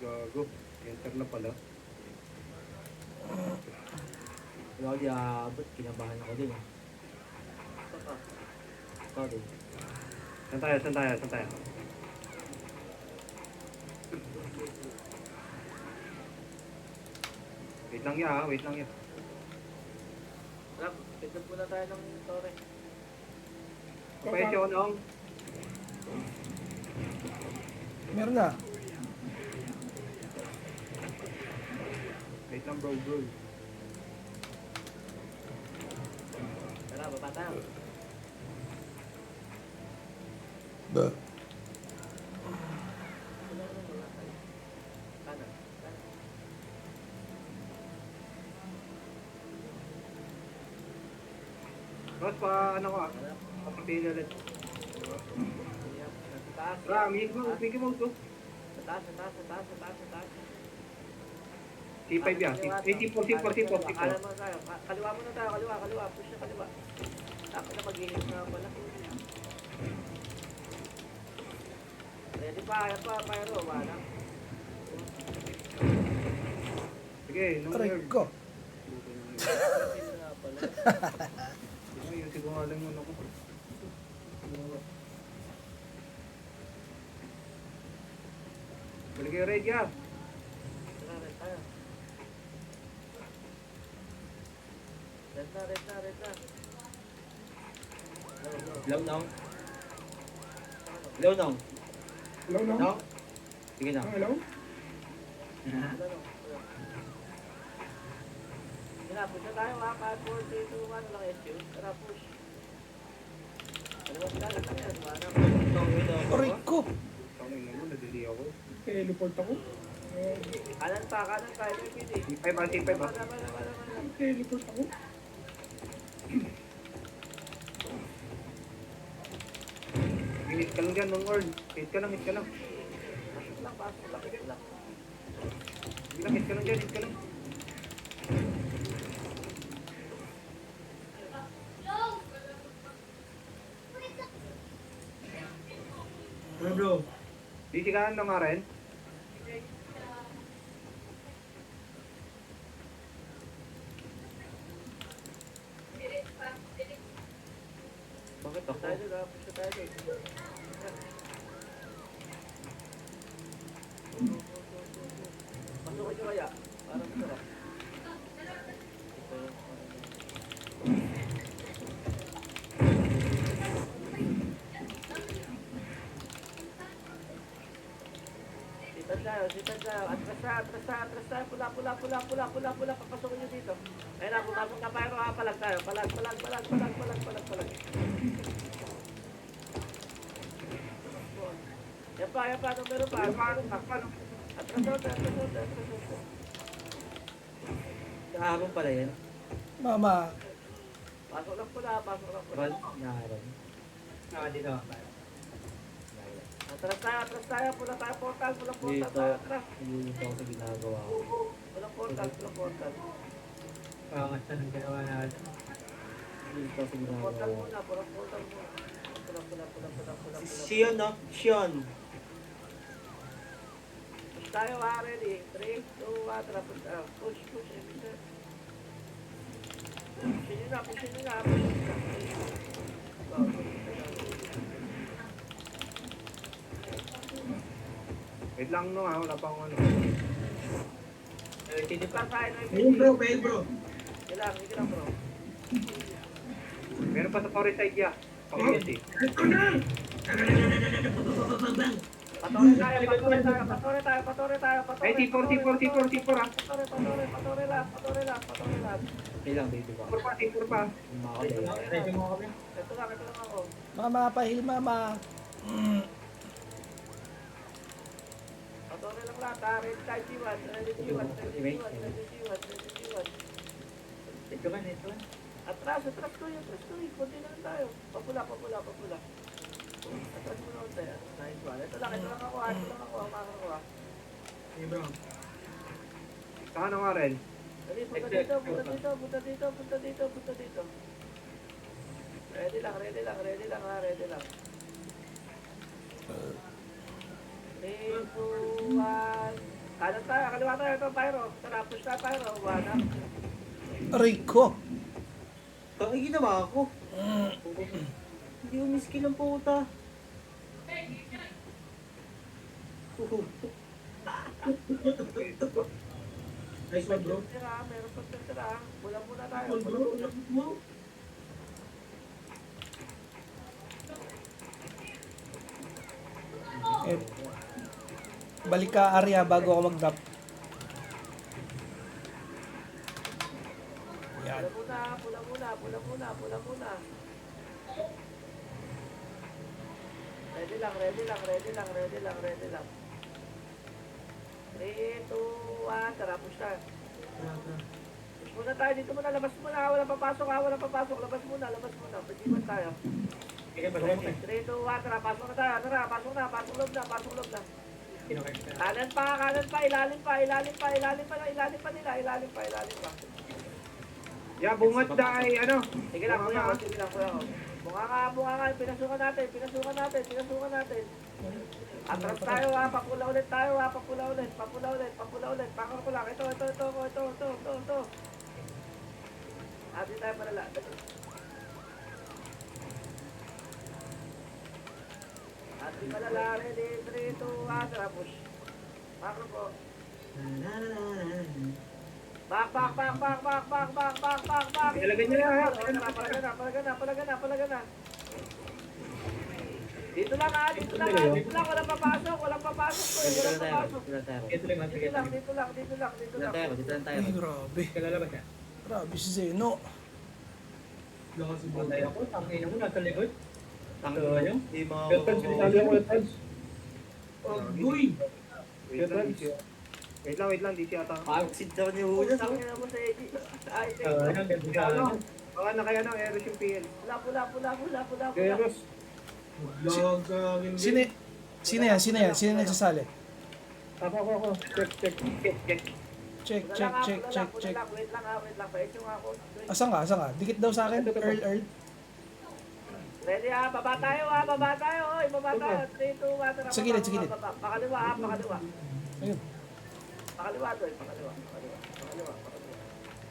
Gago. Enter na pala. Wala ko di aabot, kinabahan ako din eh. Ikaw din. Saan tayo? Saan tayo? Saan tayo? Wait lang ya, wait lang ya. Rap, pitan muna tayo ng tore. Kapayos yun, Ong. Meron na. Wait lang bro. Tara, baba tayo. Ba. Kanan. Mas pa, ano ko ah. Papapili ulit. Sa taas. Tara, Mickey Mouse to. Sa taas. C5 yan. C4. Kanan muna tayo. Kaliwa muna tayo, kaliwa. Push na kaliwa. Tapos na mag-ihip na pala. Ready pa, kaya pa, pyro, wala. Sige, no Aray nerve. ko. Ayusin ko nga lang yun ako. Balik kayo red ya. Tara, red tayo. Red na. Ilaw nong. Ilaw nong. Hello, no? Nong. Sige na. Hello? Push na tayo, 5, 4, 3, 2, 1, lang SQ. Tara, push. Dalawa tayo, wala. Aray ko. Tangin naman, nadili ako. Teleport ako. Kanan pa, MPD. C5 ah. Teleport ako. Hit ka lang dyan, nung orn. Hit ka lang. Pasok lang. Hit ka lang dyan. Bro. Sisigahan na nga rin. Bakit ako? Push na tayo. Pasok nyo kaya. Parang masarap. Sitan tayo. Atras tayo. Pula. Papasok nyo dito. Ayun na, pumasok na pyro ha. Palag tayo. Palag. Yan pa. Numero pa. Atras out. Kahapon pala yan. Mama. Pasok lang pula. Ron. Naharon. Dito ako. Atras tayo. Pula portal Dito. tayo. Atras. Hindi ako sa ginagawa ko. Pulang portal. Pangat sa nang ginawa natin. Dito sa ginagawa Portal ko. muna. Pula. Shion no? Shion. Push tayo ha. Ready. 3, 2, 1. Tara, push. Everything. Pushin nyo na. Wait lang no ah, wala pa akong ano. Tinipar tayo. Fail bro. Sige lang bro. Meron pa sa forest side ya. Pag-iwas eh. Patore tayo. Ay, T4 ah. Patore lang. Ilang baby ba? T4 pa. Ready mo kami? Ito lang ako. Mama, pahil mama. Patore lang lahat ha. Ready tayo G1. Ready G1. Ito man. Atras to yun. Kunti na lang tayo. Papula. Atras mo na tayo. Nice one. Ito lang ako. Makakakuha. Hey bro. Saka na nga rin. Dali, punta dito. Ready lang. 3, 2, 1. Kanan tayo, kaliwa tayo. Ito, Pyro. Tara, push na, Pyro. Wala. Rico. Ay, ginawa ako. Hindi umiskill ang puta. Nice one, bro. Tira, meron pa tira. Pula muna tayo. One, Pula bro. muna. Mo. Eh, balik ka area bago ako mag-drop. Yan. Pula muna. Ready lang. 3, 2, 1. Tara, push na. Push muna tayo. Dito muna, labas muna. Walang papasok. Labas muna. Pag-iwan tayo. Sige, 3, 2, 1. Tara, pasok na tayo. Tara, pasok loob na. Kanan pa. Ilalim pa nila. Yeah, bungat na ay ano. Sige lang, kuya. Bunga ka. Pinasukan natin. Atras tayo ha. Papula ulit. Pakar ko lang. Ito. Ati tayo palala. Ready, 3, 2, 1. Tara, push. Pakar po. Back. Ilagay niyo na, ha? Palagan na. Dito lang. Walang papasok. Dito lang. Ay, grabe. Kalalabas ka. Grabe si Zeno. Lakas yung bantay ako. Tangin ako nasa likod. Tangin mo. Hindi Weltons, sinali ako Weltons. Uy! Wait lang, di siya ata. Pagsid sa kanya hula. Tangin mo sa Eddie. Ano, ganda sa Ano? akin. Baka na kaya ng Eros yung PL. Pula. Geros. Sino yan? Sino nagsasali? Ako. Check. Check. Wait lang. Paes yung ako. Asan ka? Dikit daw sa akin. Earl. Ready ha? Baba tayo. Baba tayo. 3, 2, 1. Sa gilid. Pakaliwa. Ayun. Pakaliwa.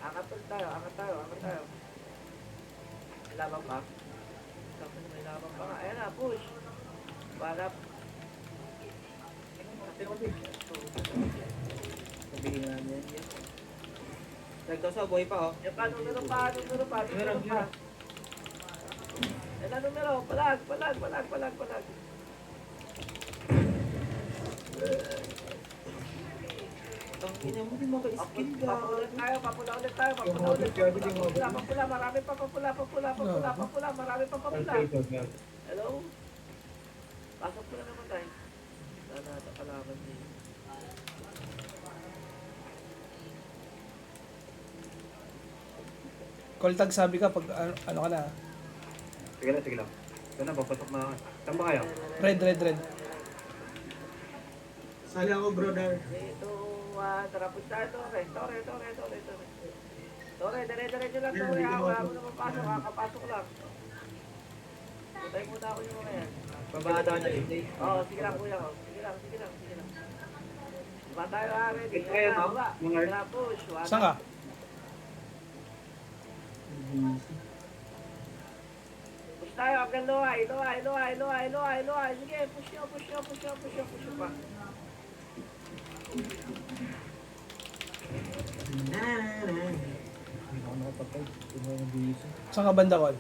Angat tayo. May labang pa. May labang pa nga. Ayan na, push. Balap. Sabihin nga niya yan. Nagdaw sa buhay pa, oh. Yan pa, numero pa. Yan na, numero. Palag. Ang ina mo, di maka-skill ka. Papula ulit tayo. Papula. Marami pa papula. Marami pa papula. Hello? Pasok mo na naman tayo. Sana kalaban din. Call tag sabi ka pag ano ka na. Sige lang. Ito na, papasok na. Saan ba kayo? Red. Sali ako, brother. 3, 2, 1. Tara, push tayo. Tore, dire-diretso lang. Tore, wala mo na mapasok. Kakapasok lang. Putay muna ako yung mga yan. Babata niya, hindi. Oo, sige lang kuya ko. Sige lang. Baba tayo ha, ready. Kaya no? Baba. Mga- Tara, push. Saan ka? Push tayo, hanggang luhay. Sige, push nyo pa. Saan ka banda, Call?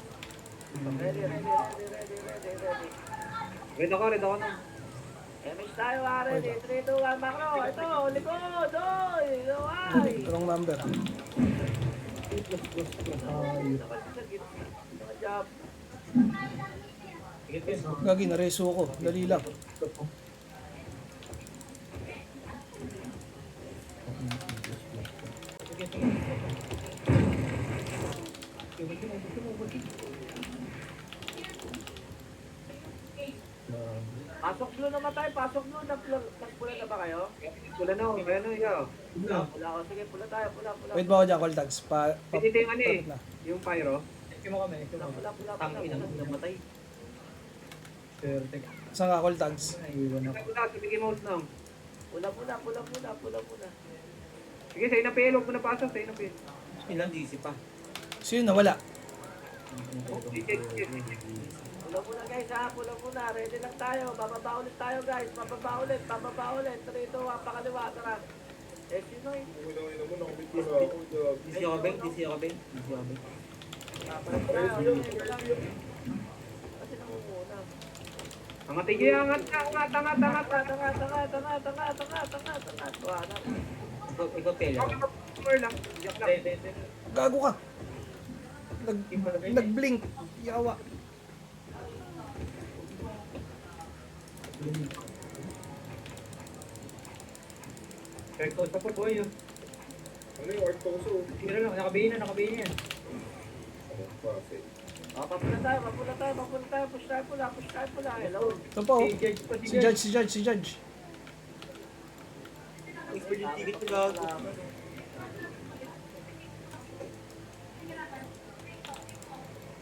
Ready. Red ako na. MS tayo ha, ready. 3, 2, 1, macro. Ito, likod. Oy, luhay. Wrong number. Job. Gagi, nareso ko. Dali lang. Pasok blue naman tayo, Nagpula na ba kayo? Wala na ako, kaya na yaw. Pula ako, sige, pula tayo. Wait mo ako dyan, Call tags. Ito yung ano eh, na. yung pyro. Tangin na mo namatay. Perfect. Saan ka, call tags? Naiiwan ako. Pula, tumigil mouse lang. Pula muna, pula muna, pula muna. Sige, sa inapil, huwag mo na pasok, sa inapil. Ilang DC pa? Sino nawala? Pula muna guys ha, pula muna. Ready lang tayo. Bababa ulit tayo guys. Bababa ulit, bababa ulit. 3, 2, 1, pakaliwa. Tara. Eh, sino yun? DC ako, Beng. DC ako, Beng. DC ako, Beng. Papalit tayo. Kasi nangunguna. Angat, tigil, angat na, angat. Tanga. Wala. Ikaw, Pel. Okay, mag-score lang. Diyak lang. Gago ka. Nag-blink. Yawa. Kahit ko sa po, boy. Ano yung art toso? Tira lang, nakabihin na yan. Papula tayo. Push tayo pula. Hello. Ito po. Si Judge pa, Si Judge. Expert yung ticket ko gago.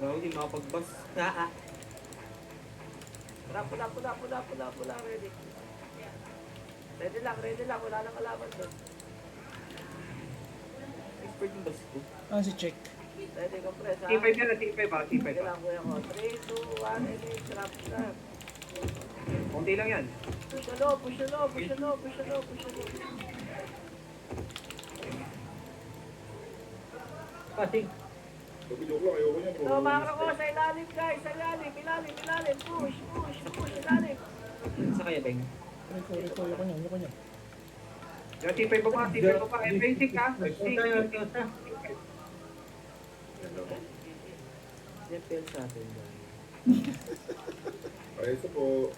Gago, di makapag-bus. Tara, pula. Ready. Ready lang. Wala nang kalaban doon. Expert yung bus ko. Ah, si Check. Ready, compress ha. T5 yan, T5 ba? T5 Sige ba? lang, kuya ko. 3, 2, 1, and then trap start. Kunti lang yan. Push the low. Passing. Joke lang, ayoko niya. Ito, mga ko, sa ilalim guys, sa ilalim. Push, ilalim. Sa kaya, Beng? Riko. Ayoko niya. Yung T5 ba? Basic ha? Nagpunta tayo, nagpunta. Yan, Pel sa atin. Ayos po.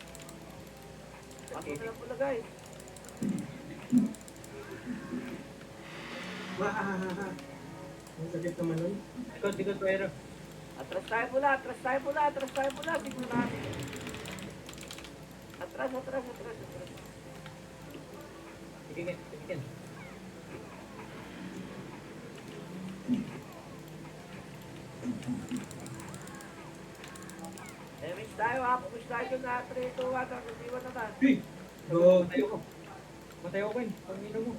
Pasok na lang pula guys. Ang sakit naman nun. Ikot, pero. Atras tayo pula. Siguro na. Atras. Sige. Miss tayo ha. Push tayo dun na. 3, 2, 1. Nagsiwan na tayo. Go, tayo ko. Matayo ko yun. Pangino mo.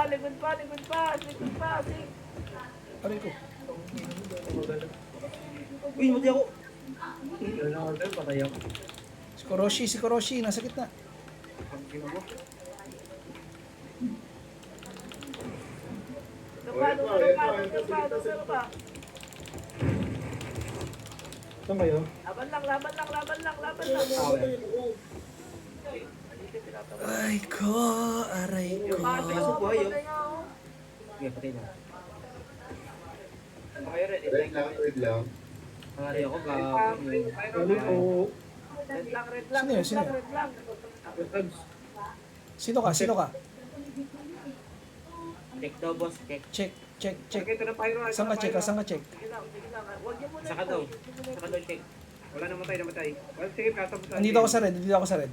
Likod pa. Aray ko. Uy, mati ako! Wala na order, patay ako. Si Kuroshi. Nasa gitna. Ano ba? Saan kayo? Laban lang. Ay ko. Pasok buhay, oh. Sige, patay na. Red lang. Pangari ako, gago. Ulit o... Red lang. Sino? Sino ka? Check daw, boss. Check. Check. Ito na pyro. Saan ka check? Sige lang. Huwag niyo muna. Saka daw, check. Wala namatay. Well, sige, pasok mo sa Nandito ako sa red.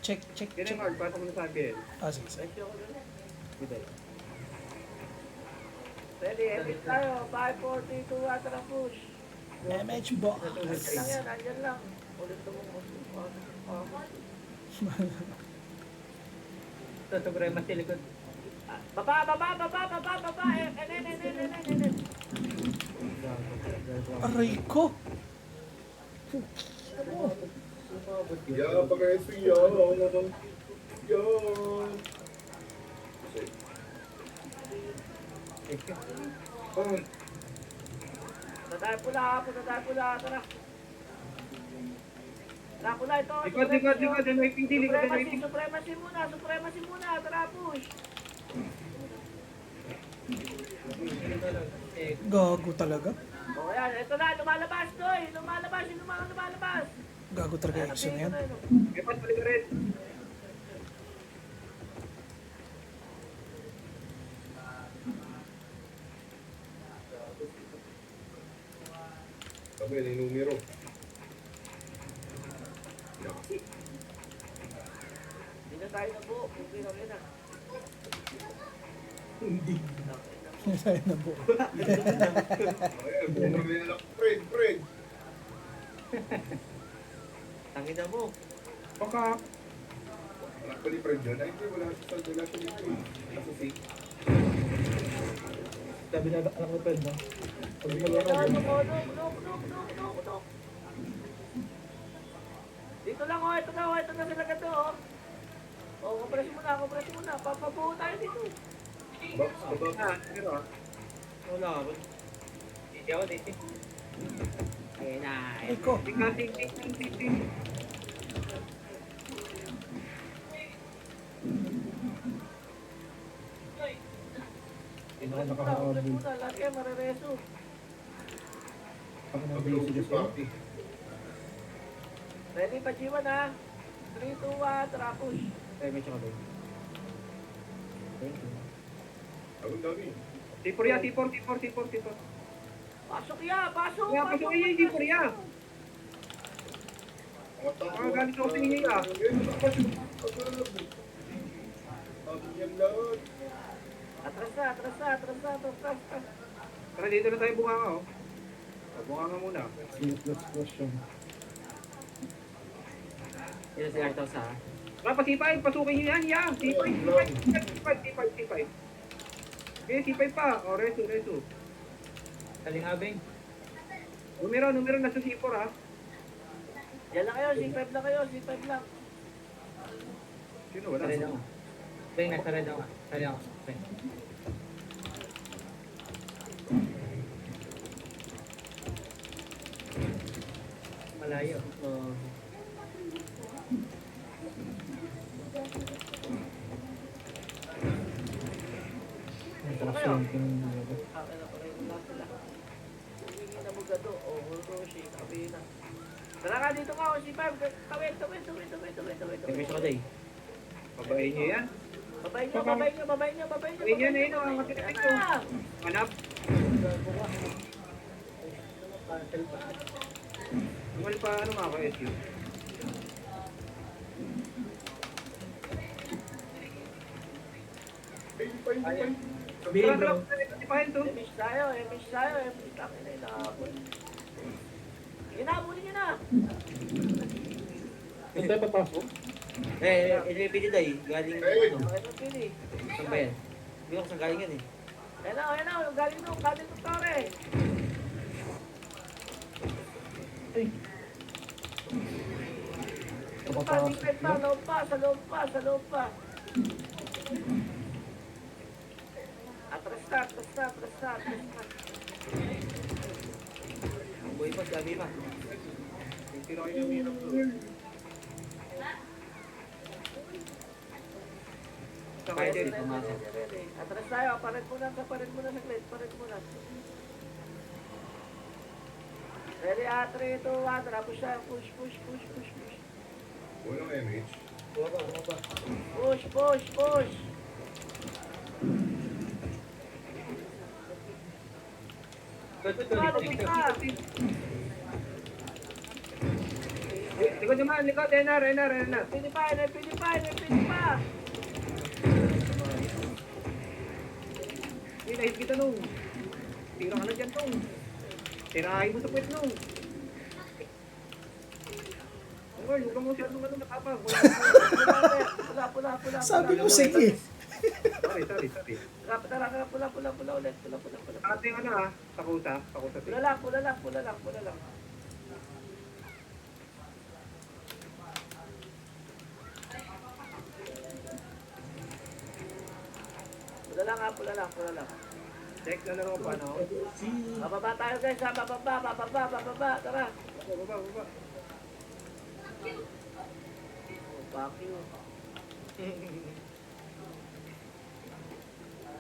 Check. Yan ang guard, pasok mo na sa akin. Ah, sige. Good. Ready, edit tayo. 5, 4, 3, 2, 1, tara push. MH boss. Andyan lang. Ulit mo. Ito, Suprema sa likod. Baba. Aray ko. Yeah, pag-reso yan. Yan. Punta tayo pula. Tara. Tara pula ito. Likod. May pingdi. Supremacy muna. Tara push. Gago talaga. O yan, ito na. Lumalabas. Yung mga lumalabas. Gago talaga yung action na yan. Epat, balik ka rin. Sabi, yung numero. Hindi na tayo ng buo. Okay na rin ah. Hindi. Sa'yo na po. Ayun, bumili na lang. Fred. Tangin na mo. Baka, Anak ko ni Fred yun. Ay, hindi, wala sa dala ko dito. Nasa sink. sabi na alam ko pwede, no? Pag Ano, malaro, no. Dito lang oh, ito na sila gato oh. Oh, compress muna. Papabuo tayo dito. Box. Pero Wala ka ba? hindi ako dito. Eh, na. Ay ko. Ting. hindi na nakaka-order. Compress muna, lahat kayo marereso. Pag Pag nabili si sila, party. Ready pa G1 ha? 3, 2, 1, tara push. Eh, may tsaka doon. Thank you. Ang dami. T4 ya, T4. Pasok ya, pasok! Kaya pasok niya yung T4 ya. Mga tao. Mga galit ako sa inyo ya. Sabi niyan lahat. Atras na. Tara dito na tayo bunganga oh. Bunganga muna. sleepless question. Yan si Artaw sa. Tara pa C5, pasukin niyo yan ya. C5. Okay, C5 pa. O, reso. Kalingabing. Numero nasa C4 ha. Yan lang kayo, C5 lang. Sino wala? Tara daw. Beng, nagtara daw. Tara ako. Beng. Malayo. Ang Tara taas kayo. yung tingin. Akin na pala yung last sila. Humingi na mo gato. O, Roshi, kabi na. Tara ka dito ka, o C5. Tawid. Eh, may tsaka day. Babayin niyo yan. Babayin nyo. Babayin niyo na yun. Ang matitipid ko. Manap. Tumal pa ano nga ako, SU. Bill, bro. Emish tayo. Takin na inahabol. Inahabulin nyo na. Hindi tayo papasok. LPD day. Galing, Hey! ano? Okay, pili. Saan ba yan? Hindi ko saan galing yan eh. Ayan na. Galing nung tore. Papapasok. Sa loob pa. Atras na. Ang buhay pa, sabi pa. Tira kayo ng minum. Sakay din. Atras tayo. Pared muna saglit. Ready, 3, 2, 1. Tara, push. Walang MH. Push. Likod naman, likod. Enar. Pili pa. Hindi, nahit kita nung. Tira ka na dyan nung. Tirahin mo sa puwet nung. Well, huwag mo siya nung nakapag. Pula. Sabi mo sige. Sorry. Tara, pula ulit. Ate yung ano ha, sakusa. Pula lang. Pula lang. Check na lang pa, no? Bababa tayo guys ha, bababa. Tara. Baba. Oh, fuck you.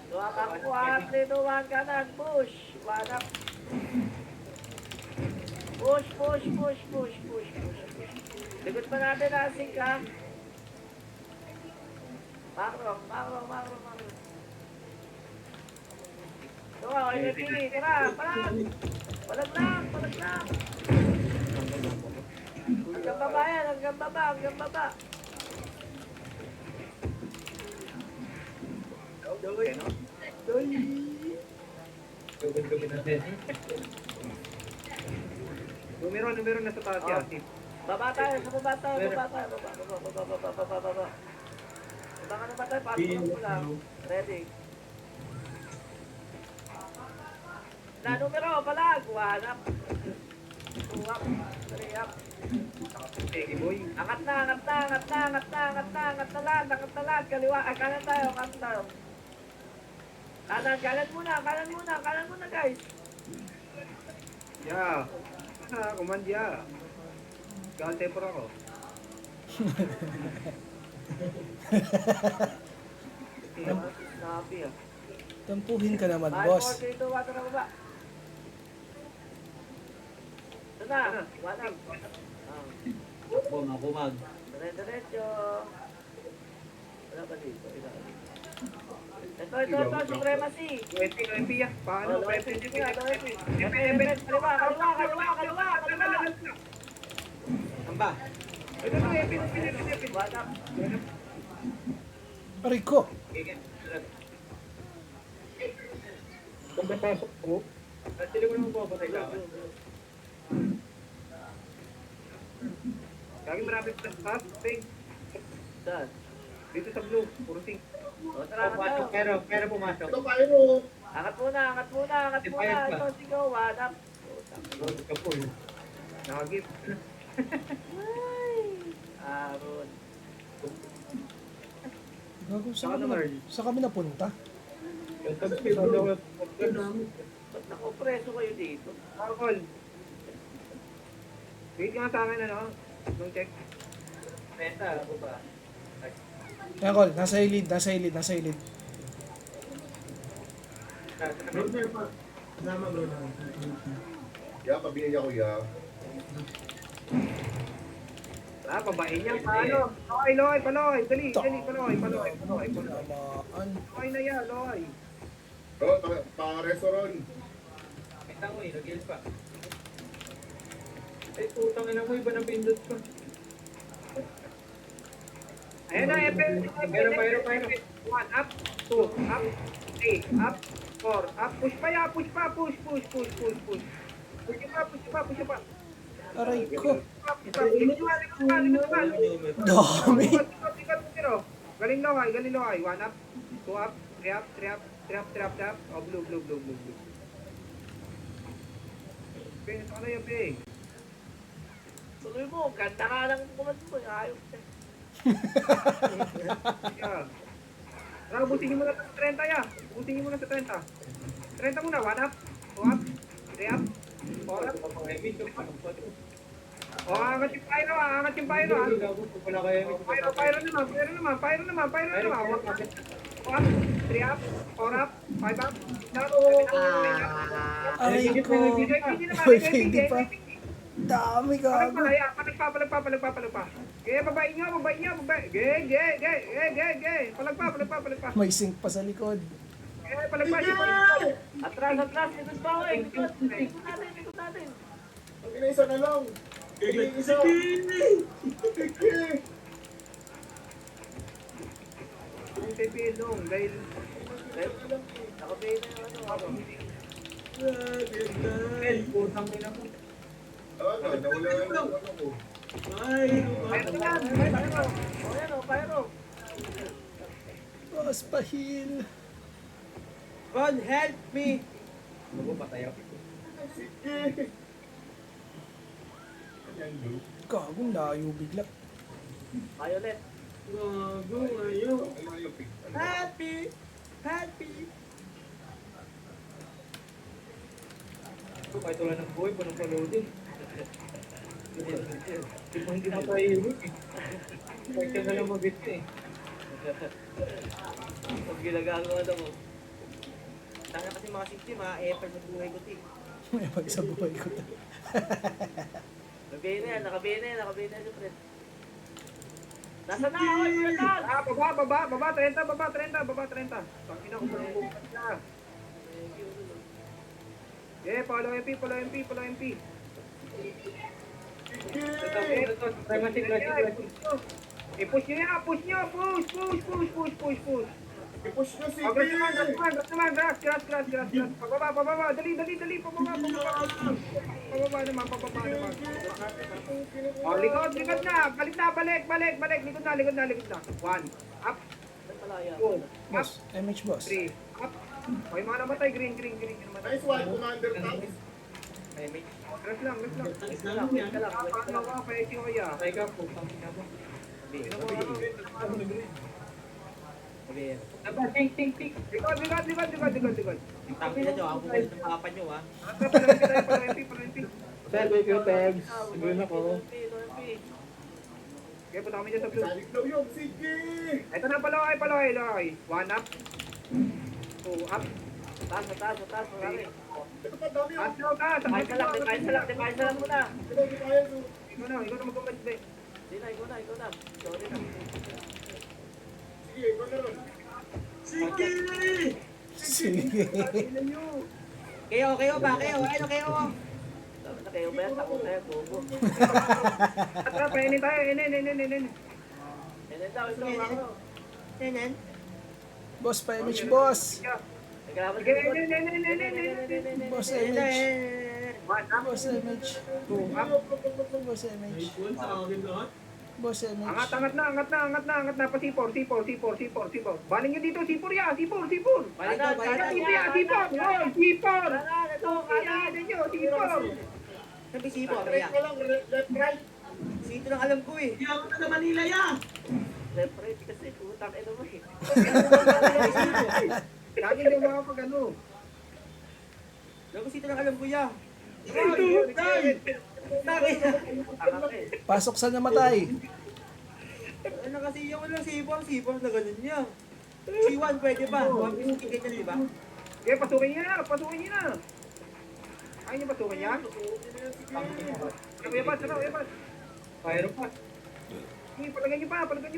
Doa ka po, 3, 2, 1 kanan, push. One up. Push. Likod pa natin asing ka. Makro. Doa, okay, pili. Tara, palag. Palag lang. Hanggang baba yan, hanggang baba. Doy. Okay, no? Doy. Gawin natin. Numero na sa taas Oh. yan. Tip. Baba tayo, sa baba tayo, baba tayo, baba. Baba ka na ba tayo, pasok ko lang. Ready. Na numero, palag, hanap. Tuwap, up. Sige, boy. Angat na lahat, kaliwa, kanan tayo. Kanan muna guys. Yeah. Command ya. Gal temper ako. Nabi ah. Tampuhin ka naman, 5, boss. 4, 3, 2, 1, na baba. Ito na, 1 up. Bumag. Diretso. Wala ba dito? Ito, supremacy. UMP ya. Paano? Oh, Prep. Kaliwa. Ang ba? Ito na, UMP. 1 up. Aray ko. Kung napasok ko, Sila ko naman po patay lang. Lagi marami pa sa taas. Ping. Saan? Dito sa blue. Puro sing. O, tara, angat tayo. Pero pumasok. Ito Pyro. Angat muna. Ito, sigaw, 1 up. Nakagip. Aron. Gago, saan kami napunta? yung tag-speed daw at Ba't nakopreso kayo dito? Carol. Wait nga sa akin ano. Don't check. Meta, ako ba? Ayan, Col. Nasa ilid. Road pa. Nama bro na. Ya, pabiyaya ko ya. Babae niya. Paano? Loy. Paloy. Dali. Paloy. Tamaan. Loy na yan. Loy. Oh, pa-restaurant. Meta ko eh, nag-heal pa. Ay, putang ina mo, iba na pindot ko. Ayan na. Pyro. 1 up. 2 up. 3 up. 4 up. Push pa. Push pa. Push pa. Aray ko. Likod. Dami. Galing Loy. 1 up. 2 up. 3 up. Trap. Oh, blue. Pin, ano yung pin? Tuloy mo, ganda ka lang kumad mo. Ayos eh. Yeah. Tara, butingin mo na sa 30 ya. Butingin mo na sa 30. 30 muna. 1 up. 2 up. 3 up. 4 up. Oh, angat yung pyro. Wala kaya Pyro naman. 2 up. 3 up. 4 up. 5 up. Aray ko. Hindi pa. Dami gago. Palagpa. Babae niya. Palagpa. May sink pa sa likod. Palagpa. Atras, likod pa ako eh. Likod natin. Ang ina-isa na lang. Isa. Yung TPL dong, dahil Nakabay na yung ano. Putang ina mo. Nawala yung ano ko. Pyro. Boss, pahil. God help me! Ano ba tayo? Sige. Ayan, blue. Gago, layo bigla. Violet. Gago, ayaw. Ano yung pink? Happy! Ito, kahit wala ng buhay, panong palodin. Hindi mo tayo hirap eh. Kahit ka na lang mag-hit eh. Pag ginagagawa na mo. Tanga kasi mga system ha, effort ng buhay ko ti. May pag sa buhay ko. Nakabay na yan, si Fred. Nasa na, oy, Fred! baba 30. Pangina ko pala bukas na. Follow MP. Push nyo. I-push nyo, sige! Grass naman, grass. Pababa, dali, pababa naman. Oh, likod na. Balik, likod na. 1, up, Ay, malaya. 2, up, Boss, MH boss. 3, up. O, yung mga namatay, green. Yung namatay. Nice one, Commander Tax. Grass lang. Taas na lang yan. Paano ka, payaking ko ya. Ay ka po, pangin ako. Dapat, ting. Likod. Tangin na nyo, ako pumalit ng papa nyo ha. Palengke. Sir, wait yung pegs. Siguro ako. Okay, punta kami dyan sa blue. Salig daw yun, sige! Ito na, palaway. 1 up. 2 up. Taas, marami. Ito pa, dami yun! Taas. Defiance na lang muna. Ito, di kaya yun. Ikaw na magkumbay. Hindi na, ikaw na. Sorry na. Sige, ikaw na ron. Sige. Kayo ba? Ano kayo? Sabi na kayo, bet ako kaya bobo. Atra, painin tayo. Inin. Yan daw, ito ako. Yan. Boss pa MH boss. Nagkalaban Sige, ko. inin. Boss Yan. MH. 1 up. Boss MH. 2 up. Boss MH. Nice one sa akin lahat. Boss MH. Angat na. Pa C4. Baling nyo dito, C4 ya. C4. Kanan, C4. ito, kanan. Sabi sipo, Right ko lang, left, right. Sito lang alam ko eh. Hindi ako taga Manila ya. Siyempre, kasi utang ino mo eh. Lagi nyo mga pag ano. Lago sito lang alam ko ya. Dahil. Bakit? Utang ka eh. Pasok sa namatay. Ano kasi yung lang sipon na ganun niya. C1 pwede ba? 150 ganyan di ba? Okay, pasukin nyo na. Ayaw nyo pasukin niya? Yapas. Fire pa. Sige, palagan nyo pa. Atin na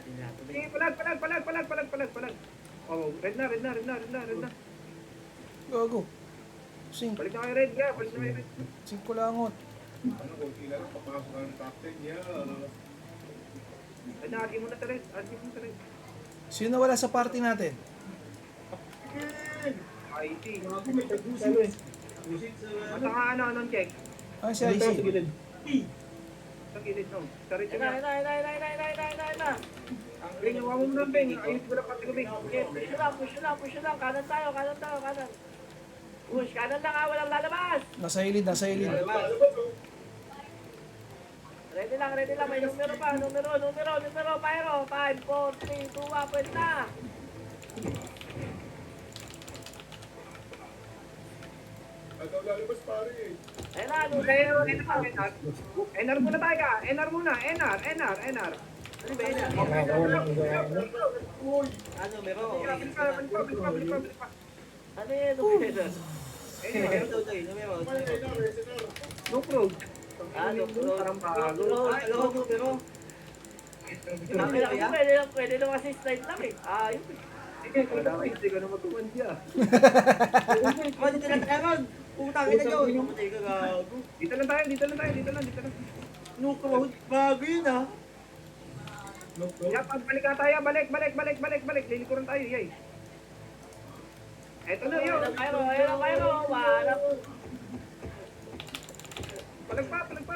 ito. Sige, palag. Oh, red na. Go. Sing. Balik na kayo red, ya. Balik na kayo red. Sing kulangot. Ano, kunti na lang, papasok na ng captain niya. Red na, argue muna sa red. Sino wala sa party natin? IT. Gago, may tagusin. Tagusin sa... Basta nga anong check. Ah, si Ito, IC. sige din. Sa gilid, no. Sa red Ina. niya. Bing, huwag mo muna, Bing. Ayun ko lang pati ko, Bing. Push lang. Kanan tayo. Push, kanan lang ah, walang lalabas. Nasa hilid. Ready lang, may numero pa. Numero, Pyro. 5, 4, 3, 2, 1, pwede na. Ano lalabas pare? Ayun na, numero. NR muna tayo ka. NR muna. NR. Ano ba yun? Uy! Ano, meron? Balik pa. Ano yun, numero? Meron daw tayo, meron. SNR. No probe. Parang bago. Ano, numero? Pwede lang assist line lang eh. Ayun eh. Hindi ko na matuman siya. Ako, dito lang tayo ron. Putang ina nyo. Mamatay ka gago. Dito lang tayo. Nuka, bago yun ah. Ya, pagbalik ka tayo. Balik. Lilikuran tayo, yay. Eto na yun. Ayun lang, Pyro. Wala po.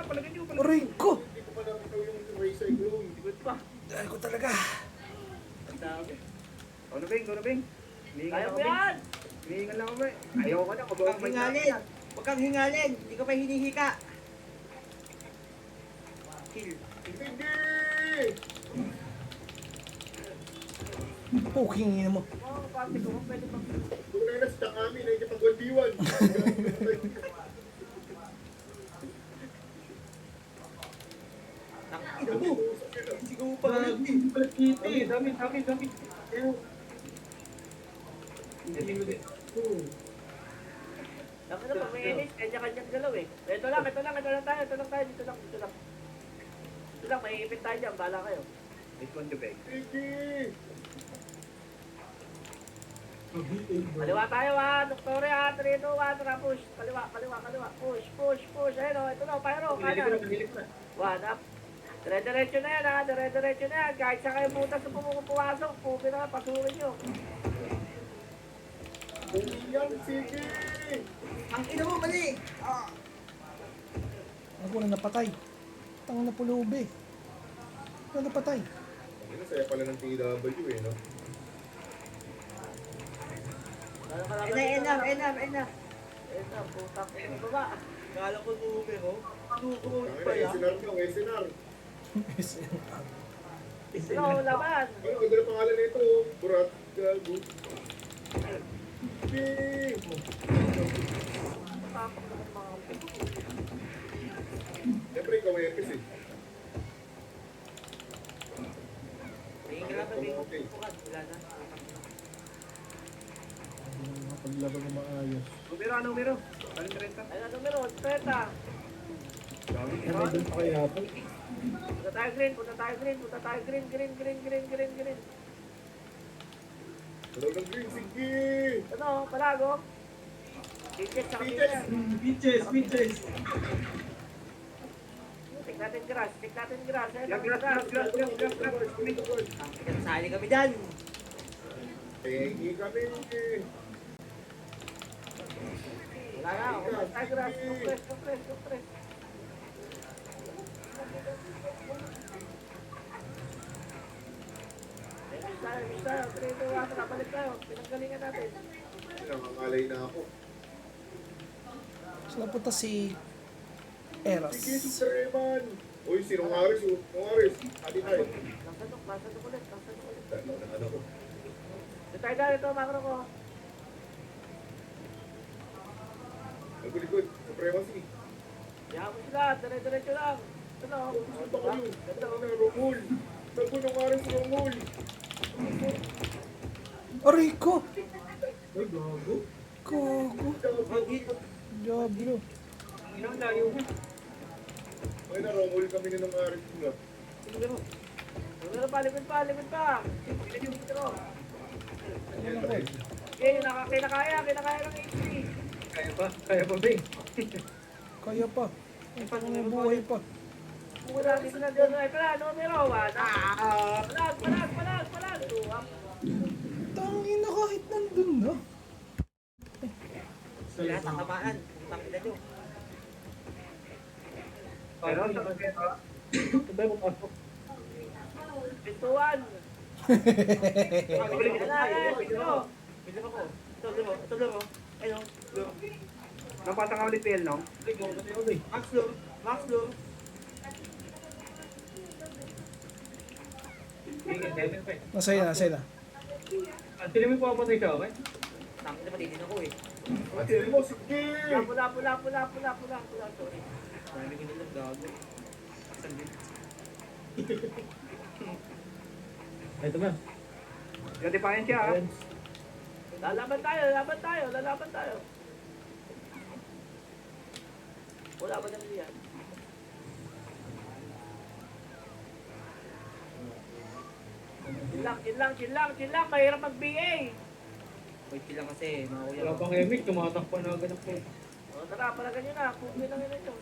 Palagan nyo. Aray ko! Hindi ko pa nakita yung racer glow. Good pa. Dahil ko talaga. Ang dami. Go na, Bing. Kaya mo yan. Hinihingan lang ako, Bing. Ayaw ko na. Huwag kang hingalin. Huwag kang hingalin. Hindi ka pa hinihika. Kill. Hindi! Puking ina mo. Oh, party ko, pwede pa. Kung na yun, sa kami, na yung pag-1v1. Ina mo. Sigaw pa ka lang. Palagkiti. Dami. Hindi mo din. Laki na pag may inis, kanya-kanyang galaw eh. Ito lang tayo, dito lang. Ito lang, may ipit tayo dyan, bahala kayo. Respond to Bing. Sige! Kaliwa tayo ha, Doktore ha, 3, 2, 1, tara push. Kaliwa. Push. Ayun o, ito na, Pyro, kanan. 1 up. Dire-diretso na yan ha, dire-diretso na yan. Kahit sa kayo butas na pumasok, pupi na, pasukin nyo. Yan, sige! Ang ina mo, mali! Ako na napatay. Tang na pulubi. Ako na napatay. Ang saya pala ng TW eh, no? Enough. Putang ina mo ba? Kala ko numero. Numero Ang pa ina, yan. SNR nyo, SNR. Sino laban? Ano, ganda na pangalan nito, Burat, Gago. Bing! Tapak naman mga Siyempre, ikaw may epis eh. Tingin ka lang kami bukas. Wala na. Paglaro ng maayos. Numero. Balik 30. Ayun na numero, 30. Medal pa kaya ito. Punta tayo green. Hello ng green, sige! Ano, palago? Pitches sa Pitches! kapitya. Bitches. Check natin grass. Yan, grass. Sali kami dyan. Pengi kami! Wala na, punta tayo grass. Compress. Miss tayo. 3, 2, 1, nakabalik tayo. Pinanggalingan natin. Nangangalay na ako. So napunta si Eros. Sige, Super Eman! Uy, sinong Aris? Sinong Aris? Hadi tayo. Lasandok ulit. Ano ko? Dito tayo dahil ito, makro ko. Nagkulikod, supremacy. Yaman mo sila, dire-diretso lang. Ano? Ano ba kayo? Ano na, Romul? Sabi ng Aris, Romul! Orico! Ay, gago. Gogo. Diablo. Inang layo. Ay na, Romul kami ni ng Aris na. Numero pa, likod pa. Dito. Okay, kinakaya ng HP. Kaya pa, Bing. Kaya pa. Ang tanong may buhay pa. Muna dito na doon. Ay, pala, numero 1. Palag. Luwap. Tangin na kahit nandun na. Lahat ang tamaan. Putang ina nyo. Pero, sa kaya, Sabay mo pasok. Pintuan. Pinto. Bilang ako. Ito laro. Ayun. Laro. napasa ka ulit PL, no? Max laro. Nasa'yo na. Sino may pumapatay siya, okay? Tangin na matinin ako eh. At sino mo, sige! Pula. Sorry. Marami ko nilang gago. Sandin. Ito na. Yung defiant siya, ha? Lalaban tayo. Wala ba naman yan? Chill lang. Mahirap mag-BA. Wait lang kasi. Mga kuya Wala ko. pang emig, tumatakpa na agad ang phone. O, tara, palagan nyo na. Pupi lang yun ito.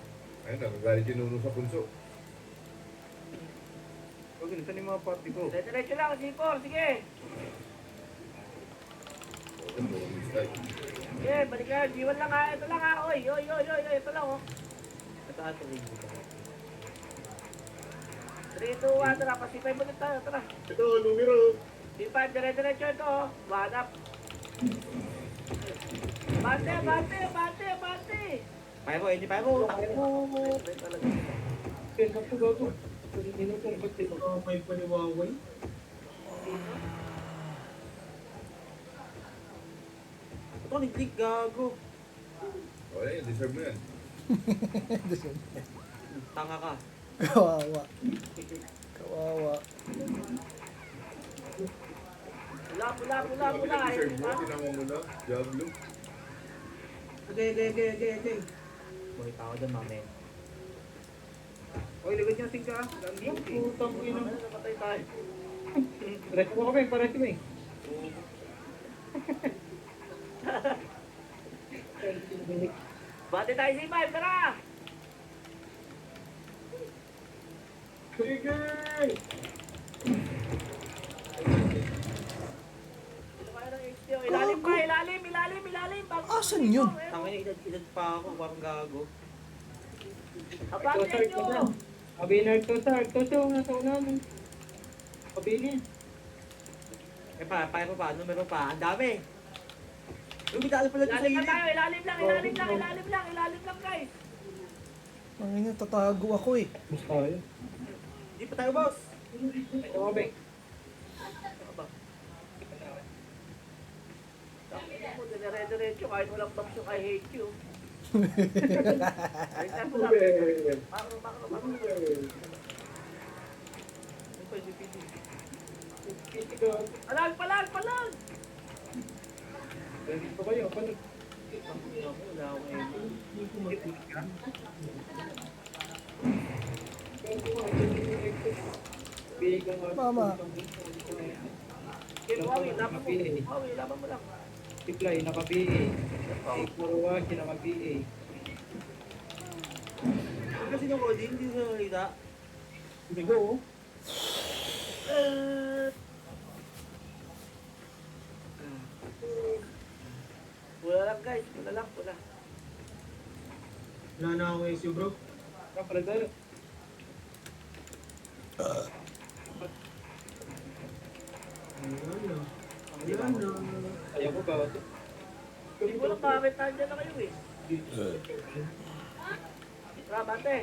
Ayun, nagagalit yung nuno sa punso. Huwag yun, saan yung mga party ko? Diretso lang, C4. Sige. Sige, balik ka. G1 lang ha. Ito lang ha. Oy. Ito lang oh. Ito ato rin. 3, 2, 1. Tara, pasipay mo ulit tayo. Tara. Ito, numero. C5, dire-diretso ito oh. Banap. Bante. Pyro, hindi Pyro. Takbo. Kaya sa gago. Hindi na kung ba't ito. May paniwaway. Ito, nag-click gago. O, yan, deserve mo yan. Tanga ka. Kawawa. Pula. Deserve mo, tinama mo na. Diablo. Okay. Boy, tao doon, mame. Oy, ligod niya, singka, ha? Putang ina. Namatay tayo. Pareho mo kami, pareho mo eh. Bante tayo C5. Tara. Sige! Ito kaya ng HTO. Ilalim pa, ilalim. Bago Asan yun? Tangin na edad pa ako, parang gago. Abangan nyo. Kabinard to sa nasa unahan. Kabinin. Eh paano, meron pa, ang dami. Lumidali pala dito sa Ilalim na ilip. tayo, ilalim lang guys. Ang ina, tatago ako eh. Bus tayo. Hindi pa tayo, boss. Ito ka, Bek. Takina mo, dinire-diretso kahit walang box yung I hate you. Ay, tayo mo lang. Makro. Ano pa yung DPD? Palag! Ready pa kayo? Paano? Takina mo, wala akong aim. Bigang Mama. Game, Wawi, laban mo lang. Supply, naka-BA. Ikuruwaki, naka-BA. Kasi yung Odin, hindi sa nakita. Bigo, oh. Pula lang guys, pula. Wala na ako issue, bro. Kapalagdaro. Ayan na. Ayaw ko ba? Hindi ko lang bakit nandiyan na kayo eh. Rabate.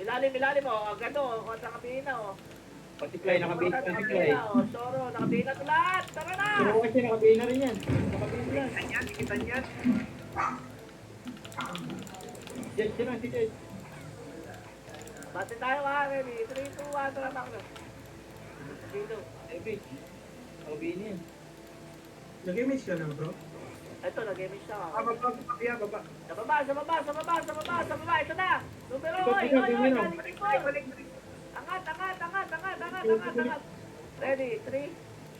Ilalim oh, agad oh, kontra kabina oh. Pasiklay, naka-BA. Pasiklay. Soro, nakabina to lahat, tara na! Pero kasi naka-BA na rin yan. Naka-BA na yan. Kita niyan. Jet, siya lang, si Jet. Bate tayo ha, ready, 3, 2, 1, tara na. Dito. Epic. Naka-BA na yan. Nag-image ka na, bro? Ito, nag-image na Ah, ako. baba. Sa baba, ito na! Numero, oy, galing ko! Angat! Ready, 3,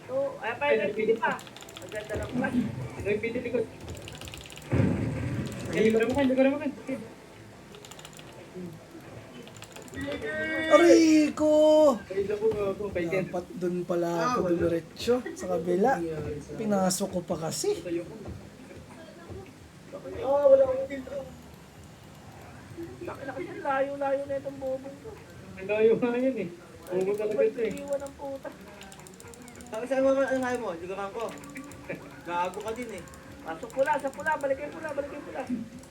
2, ay pa, ready pa! Ang ganda ng flash. Ito yung pili likod. Hindi ko na makan. Aray ko! Kaya ko ako. Kay Ken. Dapat dun pala ako dumiretso sa kabila. Pinasok ko pa kasi. Wala akong dito. Laki kasi layo-layo na itong bubong ko. Ang layo nga yan eh. Pugo talaga ito eh. Iwan ng puta. Sabi mo, ano sabi mo? Ligaran ko. Gago ka din eh. Pasok sa pula, balik kayo pula.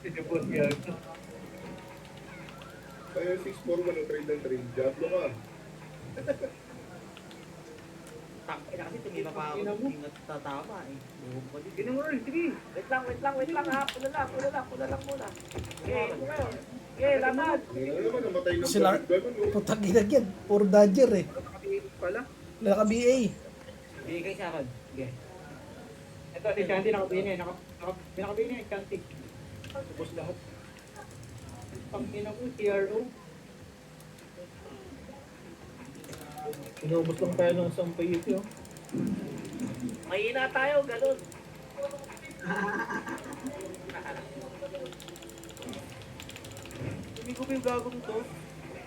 Sinupot yan. Tayo 641 o trade ng trade. Diablo ka. Takay na kasi tumima pa ako. Hindi natatama eh. Buhok ko din. Ginamurol, sige. Wait lang ha, pula lang muna. Okay, ito kayo. Okay, laban. Ngayon naman, namatay ng Sila, bakit ganun, oh. putang ginag yan. Puro dodger eh. Nakapihit pala. Naka-BA. Bigay sa akin. Sige. Ito si Shanti naka-BA na eh. Naka-BA na eh. Shanti. Tapos lahat. Pangina ko, CRO. Inubos lang tayo ng isang payit yun. Mahina tayo, ganun. Hindi ko pa yung gagong to.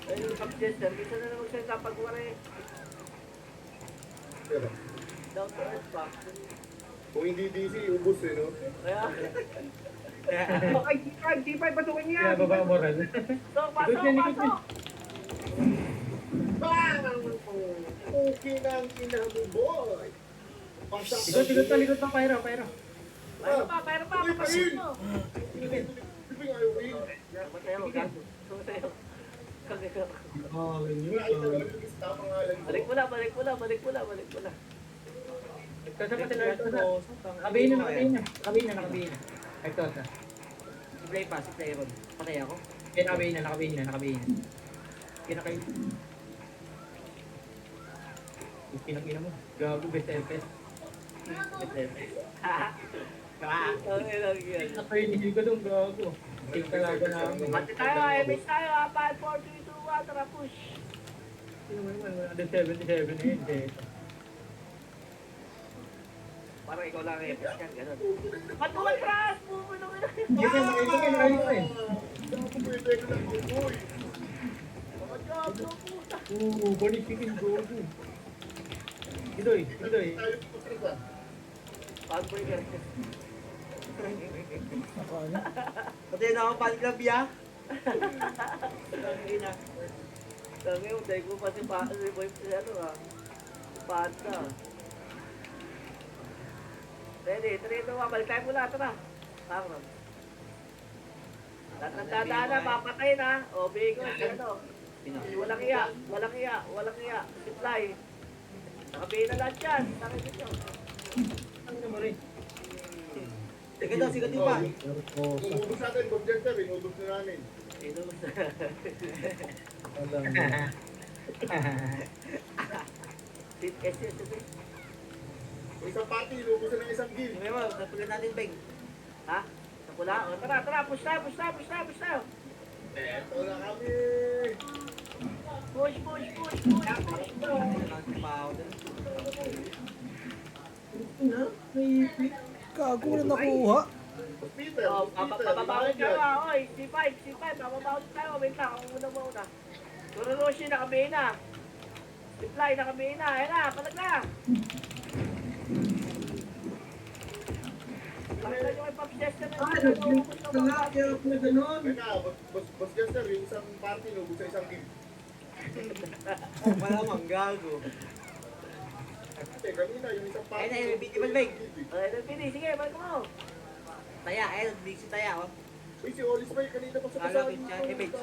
Ayun yung subjester, minsan na naman siya kapag wari. Pero, Down to earth ba? kung hindi DC, ubos eh, no? Kaya, Ay, G5, pasukin niya. Kaya baba moral. so, pasok! Bang! Okay ng kinabu, boy! Pasak Likod pa, Pyro. Pero pa, kapatid mo! Piping ayaw win. Matay ako, gago. Sumasayo. Kagaya. Oh, Ay, talagang isa pangalan mo. Balik mo na. Kasama sila ito na. Nakabihin na. Ito. Si Play pa, si Play Ron. Patay ako. Kaya nakabihin na. Kaya kayo. Kinakina mo. Gago, best FS. Okay lang yan. Napainigil ko doon, gago. Take talaga namin. Mati tayo, MS tayo, 5, 4, 3, 2, 1, tara push. Sino mo naman, 177 eh. Parang ikaw lang ang epis yan, gano'n. Ba't umatras? Pumunong ina. Sige, nakita ko eh. Ako pwede ko lang buboy. Mga diablo, puta. Oo, balik chicken gogo. Idoy. Tayo po sa Pag-burger. Ako ano? Pati na ako fan club ya. Ina. Sabi mo, dahil ko pa si boy si ano ah. Si Panda. Ready, 3, 2, 1, balik tayo mula, tara. Tara. Lahat ng dadaan na, papatay na. O, bigo, ano. Walang iya. Supply. Nakabihin na lahat yan. Nakibig nyo. Ano mo rin? Sige daw, sige pa. Umubos natin, objector, inubos na namin. Inubos na. SSB. Isang party, inubos na ng isang guild. Sige mo, napulan natin, Beng. Ha? Sa pula? O, tara, push tayo. Eto na kami. Push. Gago na nakuha. Peter, Oh, Peter, bababawin kayo ah. Oy, C5, bababawin tayo. Wait lang, ako muna. Kururoshi, nakabihin na. Supply, nakabihin na. Ayan na, palag na. Pakita nyo kay Pops Jester na Teka, boss Jester, yung isang party, inubos sa isang guild. Malamang gago. Kasi kanina, yung isang party. Ayun na, yung video ba, Beng? Okay, nagpili. Sige, balik mo. Taya, ayun, big si Taya, oh. Uy, si Olis Bay, kanina pa sa Kala kasama. ko siya, image.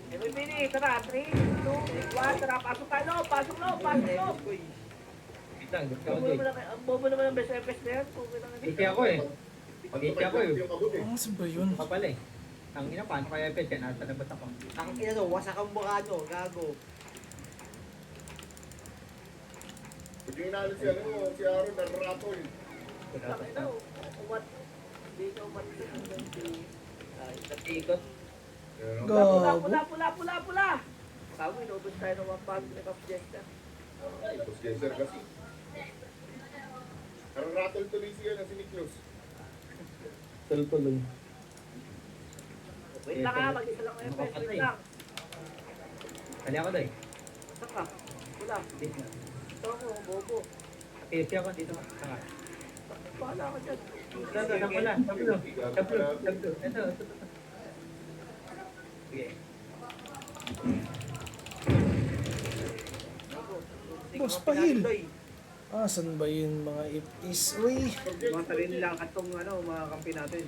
Nagpili. Tara, 3, 2, 1. Tara, pasok tayo. Pasok loob. Bitang, Ang bobo naman ng best FS na yan. Iki ako eh. Pag-iki ako eh. Yung abot eh. Ano ba yun? Kapal eh. Ang ina, paano kaya pet yan? Nasa labas ako. Ang ina no, wasak ang mukha nyo, gago. Pag yung inalo si Aaron, narapol. What? Hindi ka umalis. Nag-iikot. Pula. Sabi, inubos tayo ng 1 ni Pops Jester. Ay, boss Jester kasi. Narapol tuloy siya si Niklos. Tuloy. Wait lang ha, mag-isa lang ang FS. Wait lang. Kali ako doy. Saan ka? Pula. Dito. Ito ako, bobo. Kasi ako dito. Saka. Pahala ka dyan. Saan pala? Sablo. Ito. Sige. Boss Pahil. Asan ba yun mga ipis? Uy, Mga sarili lang atong mga kampi natin.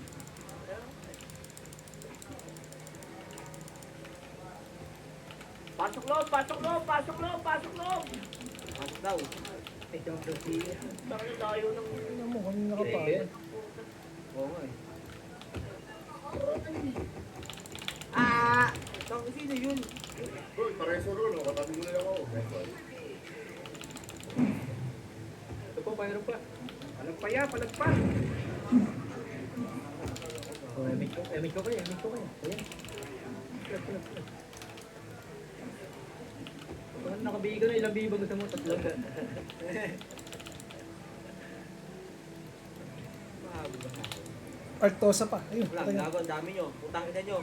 Pasok loob. Pasok daw. Ito ang prosi. Bakit tayo ng... ano mo, kanina ka pa. Oo nga eh. Sino yun? Uy, pareso ron, no? Katabi mo na lang ako. Ito po, mayroon pa. Palag pa. Oh, emit ko kaya. Ayan. Bakit nakabigo na ilang bibo gusto mo? 3. Artosa pa. Ayun, Wala, patay na. gago, ang dami nyo. Putang ina nyo.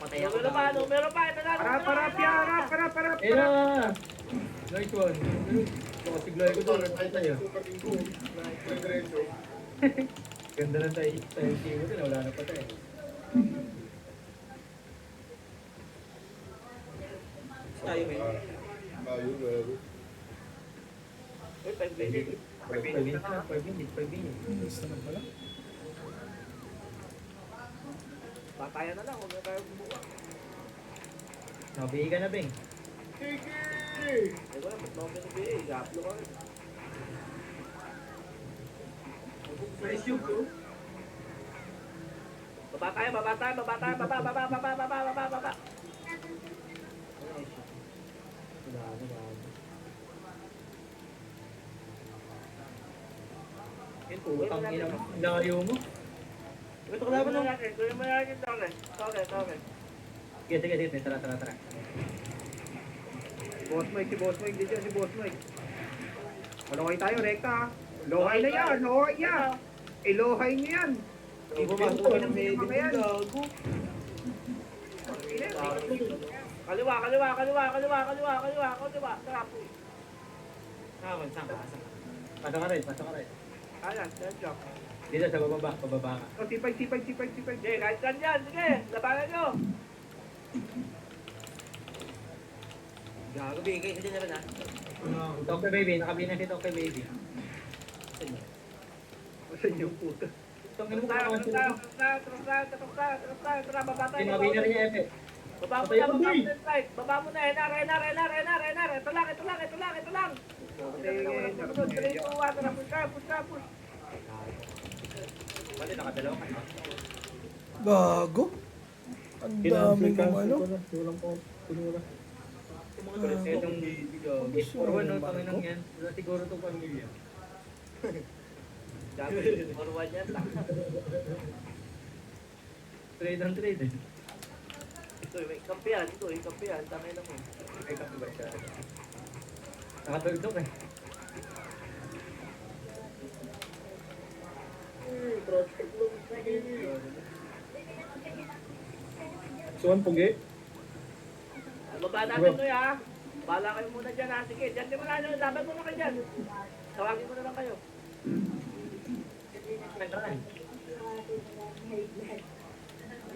Patay ako. Numero pa. Para. Ayun na! Nice one. Pasigloy ko doon. Ay, tayo, super linggo. May diretso. Ganda lang tayo team mo din. Wala na pa tayo. Tayo, men. Ayun, ayun. Uy, 5 minutes. 5 minutes. Bilis naman pala. Batayan na lang, huwag na tayo bumuka. Nabihi ka na, Beng. Sige! Eh wala, ba't naman pinibigay? Gaplo ka rin. Baba tayo. Baba. Utang ina mo. Layo mo. Ito kalaban no? Gawin mo natin Tore. Sige. Tara. Boss Mike, si Boss Mike. Diyan si Boss Mike. Lohay tayo, rekta ha. Lohay na yan, lohay yan. Lohay niyo yan. Pumasok ko ng medyo ng gago. Kaliwa. Tara po. Kawan, saan ka? Pasok ka rin, pasok ka rin. Ayan, diretso. Dito sa bababa, pababa ka. Oh, sipag. Sige, kahit saan yan. Sige, labanan nyo. Gago, bigay. Hindi na rin ha. Toke baby, nakabina si Toke baby. Saan yung puto? Toke mo Tara, kung tara, baba tayo. Sinabina rin niya Epe. Baba mo na yung slide. Baba mo na, Enar. Ito lang. Tuloy ko, tara, push. Bali, nakadalawa ka. Gago. Ang dami ng ano. Tulang ko, tinula. Gago. Itong Gusto for one, no, ng tangin barko. lang yan. Wala siguro itong pamilya. Gabi, forward yan lang. Trade ang trade eh. Ito, may kampiyan. Tangay na mo. Ay, kape ba siya? Nakatulog eh. Suwan pugi. Baba natin to ya. Bala kayo muna dyan ha. Sige, dyan din mo na. Laban mo na kayo dyan. Tawagin mo na lang kayo.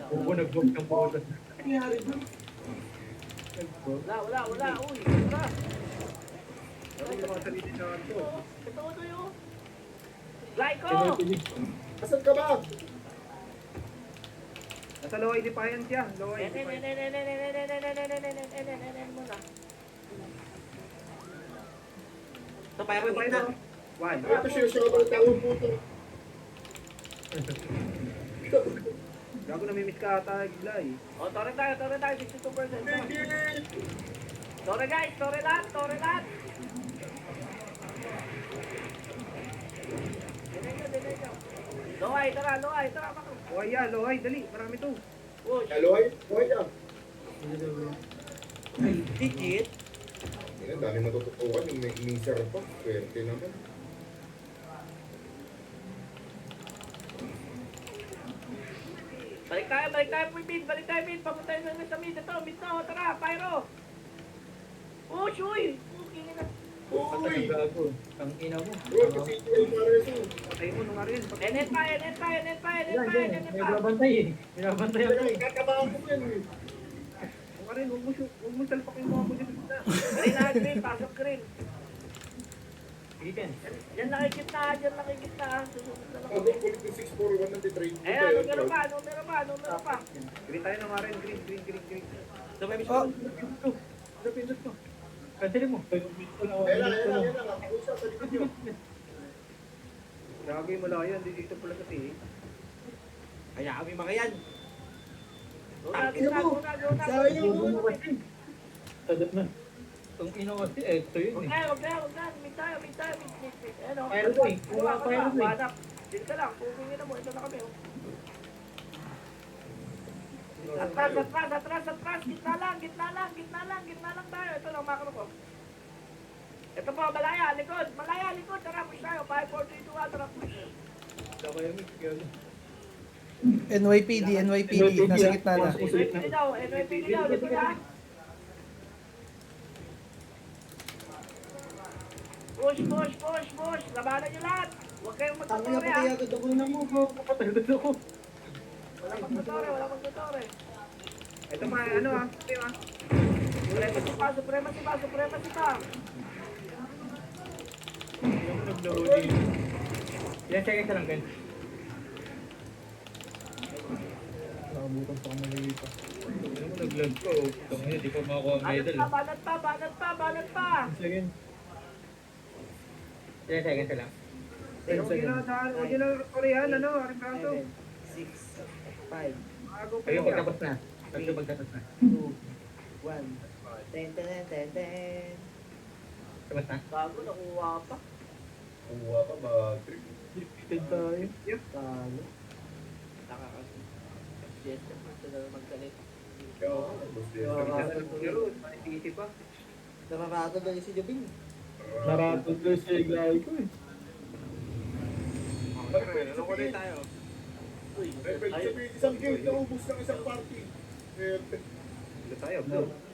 Ubo nag-book ng photo. Wala. Uy, tara. Ano yung mga sarili na ito? Ito yun. Laiko! Asan ka ba? Nasa lohay defiance yan. Lohay Enen defiance. muna. Ito, pa yung gitna. One. Ito siya, shoutout ako puto. Gago namimiss ka ata, Glay. O, tore tayo, 62%. Tore guys, tore lahat. Dinay nyo. Lohay, tara, mako. Lohay yan, lohay. Dali, marami to. Push. Aloy? Aloy ka. Digit. Yan, ang dami matututukan. Yung may miser pa. Swerte naman. Balik tayo mid. Papunta tayo sa mid. Ito, mid na. Tara, pyro. Push, uy. King na. Uy! Gago. Ang ina mo. Bro, kasi ito yung Mareso. Patay mo nung rin. Enet pa. May babantay eh. Binabantay ako. Kaya, kakabahan ko yan eh. Nung rin, huwag mo salpakin mo ako dito. Green na, green. Pasok green. Weekend. Diyan nakikita. Susunod na lang. Ako, kulit yung 641 ng titrade. Ayan, numero pa. Green tayo nung rin. Green. Ito, may Oh, mission. Ano pindot mo? Cancel mo. Ayan lang. Ako siya sa likod yun. Gago yung malayan. Dito pala kasi eh. Kaya kami mga yan. Go na. Sayang Bubo mo mo. kasi. Sadap na. Ang ina kasi eh. Ito yun eh. Huwag na. Mid tayo. Ano? Fire ko eh. Kuha ka fire ko eh. Hanap. Dito ka lang. Pupingin na mo. Ito na kami. Oh. Atras. Gitna lang tayo. Ito lang makro ko. Ito po, malaya, likod. Tara, push tayo. 5, 4, 3, 2, 1, tara, push. Saka yung mix. Gago. NYPD. Nasa gitna na. NYPD daw, likod ha. Push. Labanan nyo lahat. Huwag kayong magtutore ha. agad ako na mo. Patagod ako. Wala magtutore. Ito pa, ano ah. Ito ah. Supremacy pa. Nag-loading. Ilan seconds lang, Ben? Nakabutan pa kami dito. Ano mo nag-lag ko? Tangina, di pa makakuha ang medal. Banat pa. Second. Ilan seconds lang? Pero huwag yun na Korean, ano, aring braso. 6, 5, Bago pa Kayo yun. magtapos na. Magtapos na. 2, 1. Ten. Tapos na? Bago, nakuha pa. Kuha ka ba? Trip. Defeated tayo. Talo. Yes, ito na magkalit. Kaya, boss din. Pero, isip pa. Nararatod lang si Jobing. Naratod ko siya yung gay ko eh. Ano ko din tayo? Uy, Pwede sabihin isang game na ubus ng isang party. Dito tayo, bro.